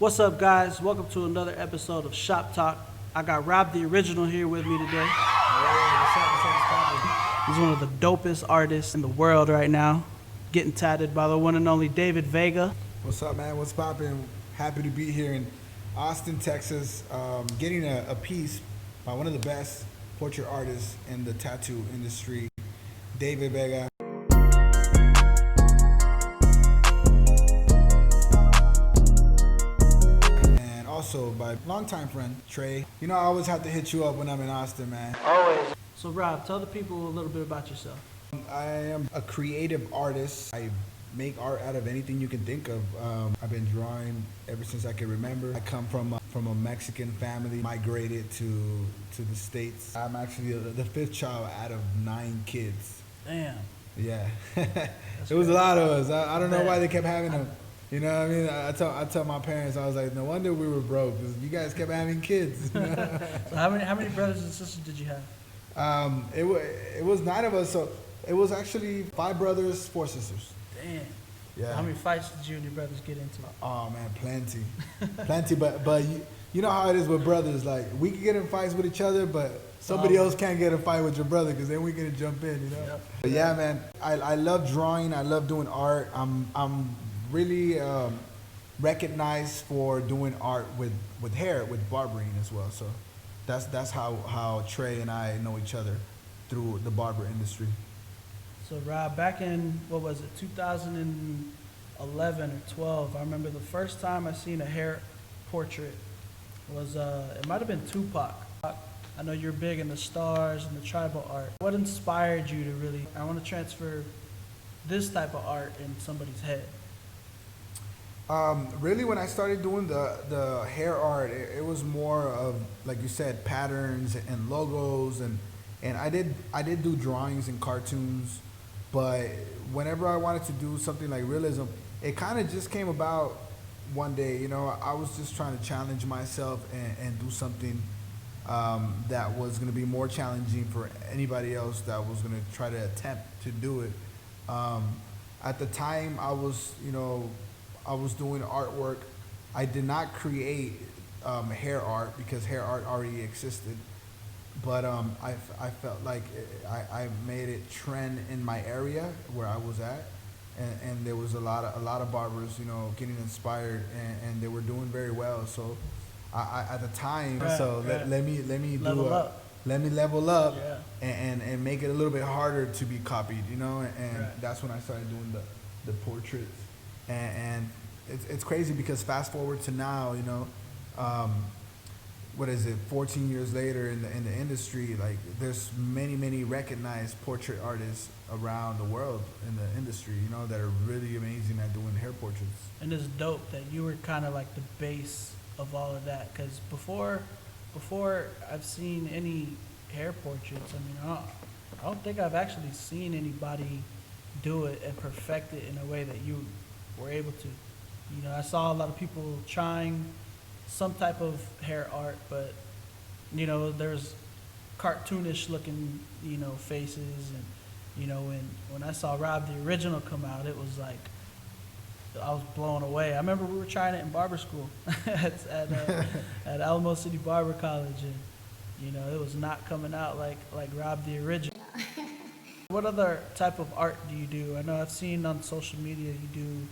What's up, guys? Welcome to another episode of Shop Talk. I got Rob the Original here with me today. He's one of the dopest artists in the world right now, getting tatted by the one and only David Vega. What's up, man? What's poppin'? Happy to be here in Austin, Texas, getting a piece by one of the best portrait artists in the tattoo industry, David Vega. And also by longtime friend, Tre. You know, I always have to hit you up when I'm in Austin, man. Always. So, Rob, tell the people a little bit about yourself. I am a creative artist. I make art out of anything you can think of. I've been drawing ever since I can remember. I come from a Mexican family, migrated to the States. I'm actually the fifth child out of 9 kids. Damn. Yeah. It was a lot of us. I don't know why they kept having them. You know what I mean? I tell my parents, I was like, no wonder we were broke, because you guys kept having kids. So how many brothers and sisters did you have? It was 9 of us, so it was actually 5 brothers, 4 sisters. Damn. Yeah. How many fights did you and your brothers get into? Oh man, plenty. But you know how it is with brothers. Like, we can get in fights with each other, but somebody else can't get in a fight with your brother, because then we're gonna jump in. You know. Yep. But yeah, man, I love drawing. I love doing art. I'm really recognized for doing art with hair, with barbering as well. So that's how Tre and I know each other, through the barber industry. So, Rob, back in, 2011 or 12, I remember the first time I seen a hair portrait was, it might have been Tupac. I know you're big in the stars and the tribal art. What inspired you to really, I want to transfer this type of art in somebody's head? Really, when I started doing the hair art, it was more of, like you said, patterns and logos, and I did do drawings and cartoons. But whenever I wanted to do something like realism, it kind of just came about one day. You know, I was just trying to challenge myself and do something that was going to be more challenging for anybody else that was going to try to attempt to do it. At the time, I was doing artwork. I did not create hair art, because hair art already existed. But I felt like I made it trend in my area where I was at, and there was a lot of barbers, getting inspired, and they were doing very well. So I at the time, let me level up, yeah. and make it a little bit harder to be copied, and that's when I started doing the portraits, and it's crazy, because fast forward to now, what is it, 14 years later in the industry, like, there's many recognized portrait artists around the world in the industry, that are really amazing at doing hair portraits. And it's dope that you were kind of like the base of all of that, because before I've seen any hair portraits, I don't think I've actually seen anybody do it and perfect it in a way that you were able to. I saw a lot of people trying some type of hair art, but there's cartoonish looking faces, and when I saw Rob the Original come out, it was like I was blown away. I remember we were trying it in barber school at Alamo City Barber College, and it was not coming out like Rob the Original. What other type of art do you do? I know I've seen on social media you do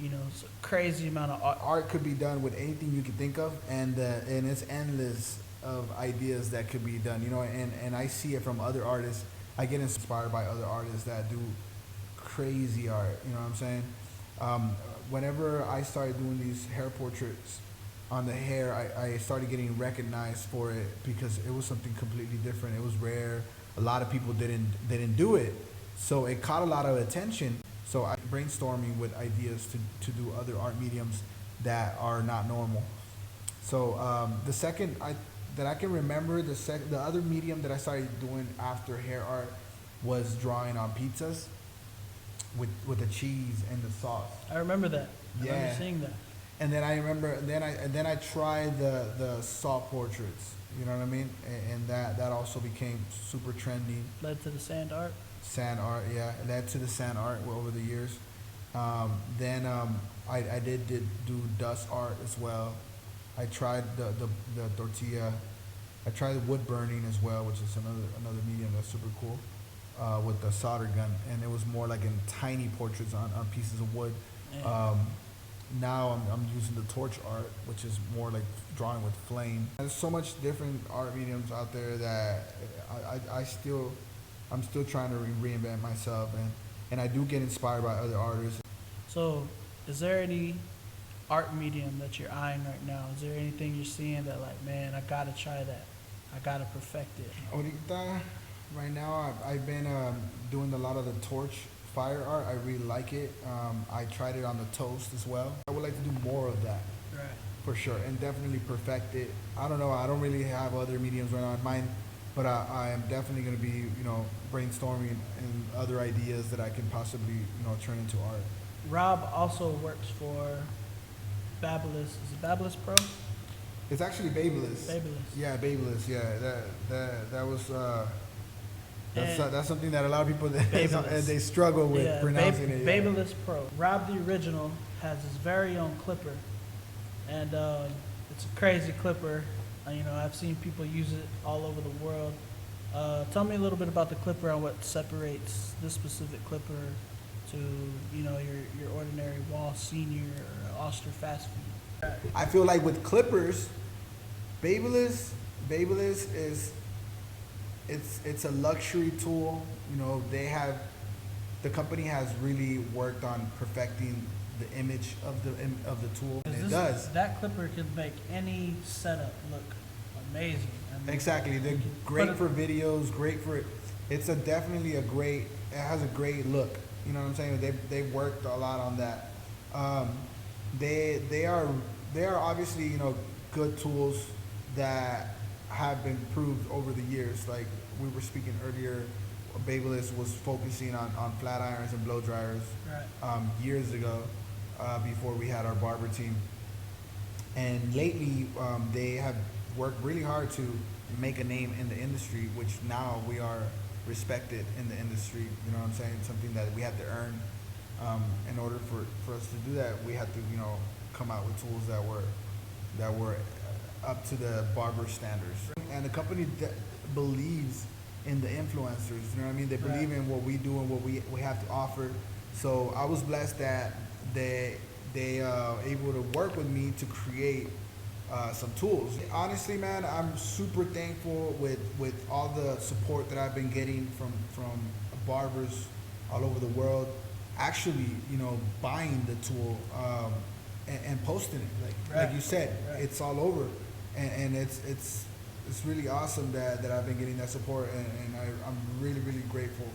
it's a crazy amount of art. Art could be done with anything you can think of, and it's endless of ideas that could be done, and I see it from other artists. I get inspired by other artists that do crazy art, you know what I'm saying? Whenever I started doing these hair portraits on the hair, I started getting recognized for it, because it was something completely different. It was rare. A lot of people didn't do it, so it caught a lot of attention. So I'm brainstorming with ideas to do other art mediums that are not normal. So the second that I can remember, the other medium that I started doing after hair art was drawing on pizzas with the cheese and the sauce. I remember that. I remember seeing that. And then I tried the saw portraits. You know what I mean? And that also became super trendy. Led to the sand art. Sand art, yeah. It led to the sand art over the years. Then I did do dust art as well. I tried the tortilla. I tried wood burning as well, which is another medium that's super cool, with the solder gun, and it was more like in tiny portraits on pieces of wood. Yeah. Now I'm using the torch art, which is more like drawing with flame. There's so much different art mediums out there that I'm still trying to reinvent myself, and I do get inspired by other artists. So, is there any art medium that you're eyeing right now? Is there anything you're seeing that like, man, I gotta try that, I gotta perfect it? Ahorita, right now, I've been doing a lot of the torch fire art. I really like it. I tried it on the toast as well. I would like to do more of that. Right. For sure, and definitely perfect it. I don't know. I don't really have other mediums right now in mind, but I am definitely going to be, brainstorming and other ideas that I can possibly, turn into art. Rob also works for BaByliss. Is it BaByliss Pro? It's actually BaByliss. BaByliss. Yeah, BaByliss. Yeah, that was. That's something that a lot of people they struggle with pronouncing it. BaByliss Pro. Rob the Original has his very own clipper, and it's a crazy clipper. I've seen people use it all over the world. Tell me a little bit about the clipper and what separates this specific clipper to your ordinary Wall Senior or Oster fast food. I feel like with clippers, BaByliss is it's a luxury tool. The company has really worked on perfecting the image of the tool. And it does. That clipper can make any setup look amazing. Exactly. They're great for videos. Great for it. It has a great look. You know what I'm saying? They worked a lot on that. They are obviously good tools that have been proved over the years. Like we were speaking earlier, BaByliss was focusing on flat irons and blow dryers years ago, before we had our barber team. And lately, they have worked really hard to make a name in the industry, which now we are respected in the industry. You know what I'm saying? Something that we had to earn. In order for us to do that, we had to come out with tools that were up to the barber standards. And the company believes in the influencers. You know what I mean? They believe in what we do and what we have to offer. So I was blessed that they able to work with me to create some tools. Honestly, man, I'm super thankful with all the support that I've been getting from barbers all over the world. Actually, buying the tool and posting it, like you said, it's all over, and it's really awesome that I've been getting that support, and I'm really, really grateful.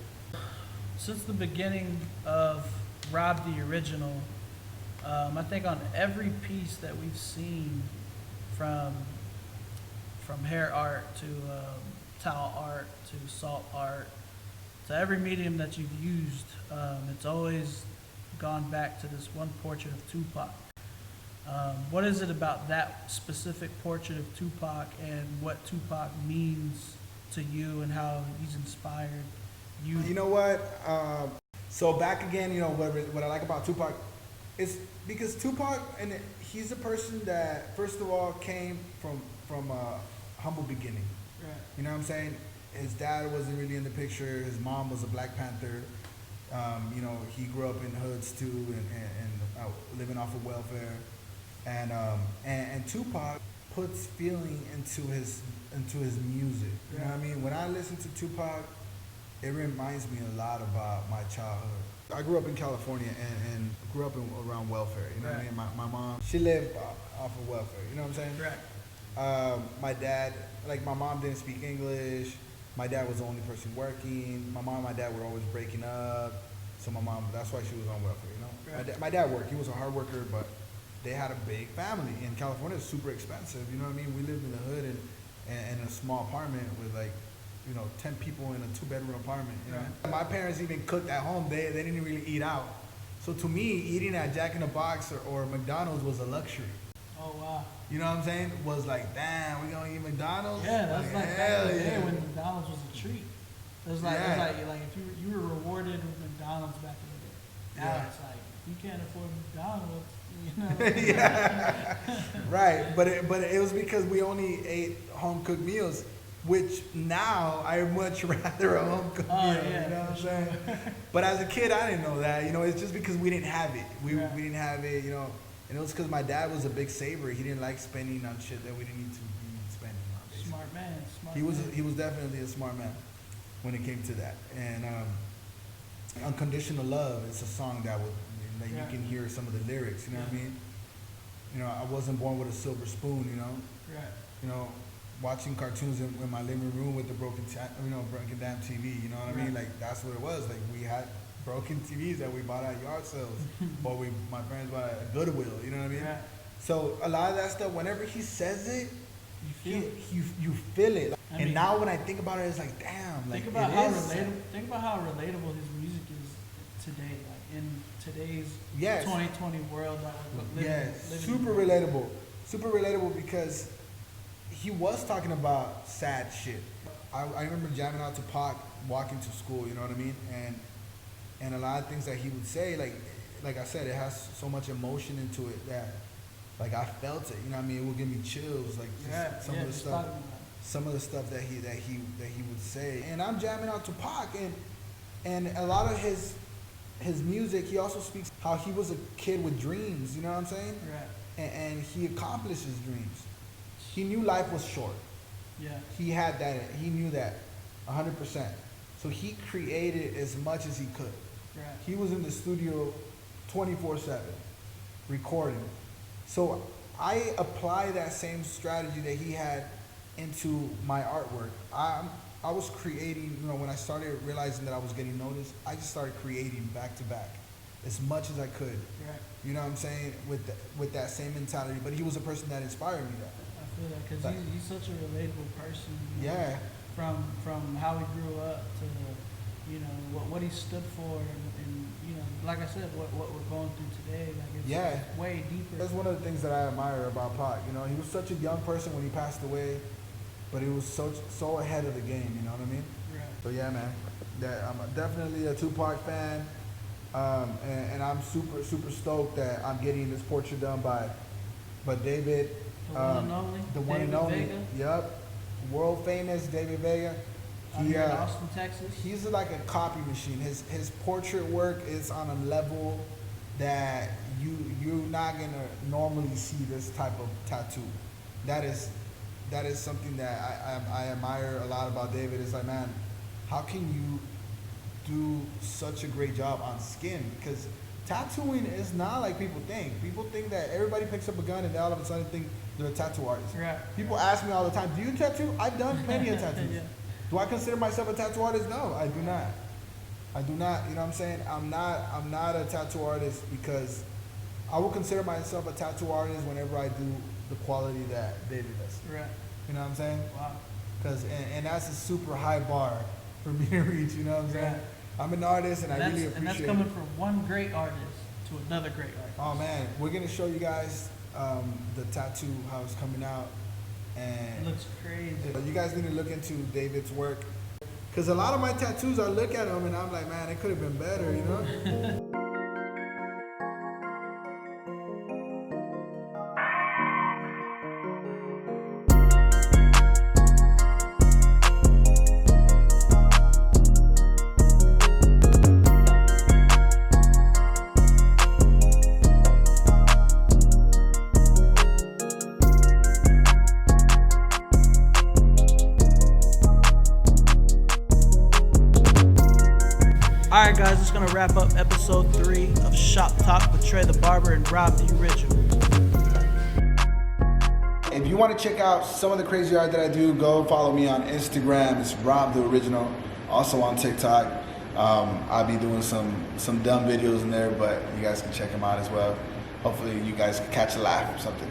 Since the beginning of Rob the Original, I think on every piece that we've seen, from hair art to towel art to salt art, to every medium that you've used, it's always gone back to this one portrait of Tupac. What is it about that specific portrait of Tupac and what Tupac means to you and how he's inspired you? You know what? So back again, what I like about Tupac is because Tupac, and he's a person that, first of all, came from a humble beginning. Right. You know what I'm saying? His dad wasn't really in the picture. His mom was a Black Panther. He grew up in hoods too, and living off of welfare. And Tupac puts feeling into his music. You know what I mean? When I listen to Tupac, it reminds me a lot about my childhood. I grew up in California and grew up around welfare. You know what I mean? My mom, she lived off of welfare. You know what I'm saying? Right. My dad, my mom didn't speak English. My dad was the only person working. My mom and my dad were always breaking up. So that's why she was on welfare, Right. My dad worked. He was a hard worker, but they had a big family. In California, it's super expensive. You know what I mean? We lived in the hood and in a small apartment with 10 people in a 2-bedroom apartment. Right. My parents even cooked at home. They didn't really eat out. So to me, eating at Jack in the Box or McDonald's was a luxury. Oh wow. You know what I'm saying? Was like, damn, we gonna eat McDonald's? Yeah, that's like hell back in the day yeah. when McDonald's was a treat. It was like, if you were rewarded with McDonald's back in the day. Now it's like you can't afford McDonald's, you know. Yeah, right. But it was because we only ate home cooked meals, which now I much rather a home cooked meal. Yeah, you know what I'm sure. saying? But as a kid, I didn't know that. You know, it's just because we didn't have it. We didn't have it. You know, and it was because my dad was a big saver. He didn't like spending on shit that we didn't need to be spending on. Basically. Smart man. He was definitely a smart man when it came to that. And Unconditional Love, it's a song that you can hear some of the lyrics, you know what I mean? You know, I wasn't born with a silver spoon, you know? Right. You know, watching cartoons in my living room with the broken damn TV, you know what I mean? Like, that's what it was. Like, we had broken TVs that we bought at yard sales, or my parents bought at Goodwill, you know what I mean? Right. So, a lot of that stuff, whenever he says it, you feel it. I mean, now when I think about it, it's like, damn, like, think about how relatable his music is today, like in today's 2020 world that we're living super relatable because he was talking about sad shit. I remember jamming out to Tupac walking to school, you know what I mean? And a lot of things that he would say, like I said, it has so much emotion into it that, like, I felt it, you know what I mean? It would give me chills, like some of the stuff that he would say. And I'm jamming out to Pac, and a lot of his music, he also speaks how he was a kid with dreams, you know what I'm saying? Right. And he accomplished his dreams. He knew life was short. Yeah. He had that, he knew that 100%. So he created as much as he could. Right. He was in the studio 24/7 recording. So I apply that same strategy that he had into my artwork. I was creating, you know, when I started realizing that I was getting noticed, I just started creating back to back as much as I could. Right. You know what I'm saying? With that same mentality. But he was a person that inspired me that. I feel that because he's such a relatable person. You know, yeah. From how he grew up to, you know, what he stood for, and you know, like I said, what we're going through today, like it's way deeper. That's one of the things that I admire about Pac. You know, he was such a young person when he passed away, but he was so ahead of the game. You know what I mean? Right. So yeah, man, I'm definitely a Tupac fan, and I'm super stoked that I'm getting this portrait done by David, the one and only, the one and only. Vega. Yep, world famous David Vega. Here in Austin, Texas. He's like a copy machine. His portrait work is on a level that you're not gonna normally see this type of tattoo. That is something that I admire a lot about David. It's like, man, how can you do such a great job on skin? Because tattooing is not like people think. People think that everybody picks up a gun and they all of a sudden think they're a tattoo artist. Right. People ask me all the time, do you tattoo? I've done plenty of tattoos. Yeah. Do I consider myself a tattoo artist? No, I do not. I do not. You know what I'm saying? I'm not a tattoo artist because I will consider myself a tattoo artist whenever I do the quality that David does. Right. You know what I'm saying? Wow. Because and that's a super high bar for me to reach. You know what I'm saying? Right. I'm an artist, and I really appreciate it. And that's coming from one great artist to another great artist. Oh man, we're gonna show you guys the tattoo, how it's coming out. And it looks crazy. You guys need to look into David's work. Because a lot of my tattoos, I look at them and I'm like, man, it could have been better, you know? Alright guys, it's gonna wrap up episode 3 of Shop Talk with Tre The Barber and Rob the Original. If you want to check out some of the crazy art that I do, go follow me on Instagram. It's Rob the Original. Also on TikTok. I'll be doing some dumb videos in there, but you guys can check them out as well. Hopefully you guys can catch a laugh or something.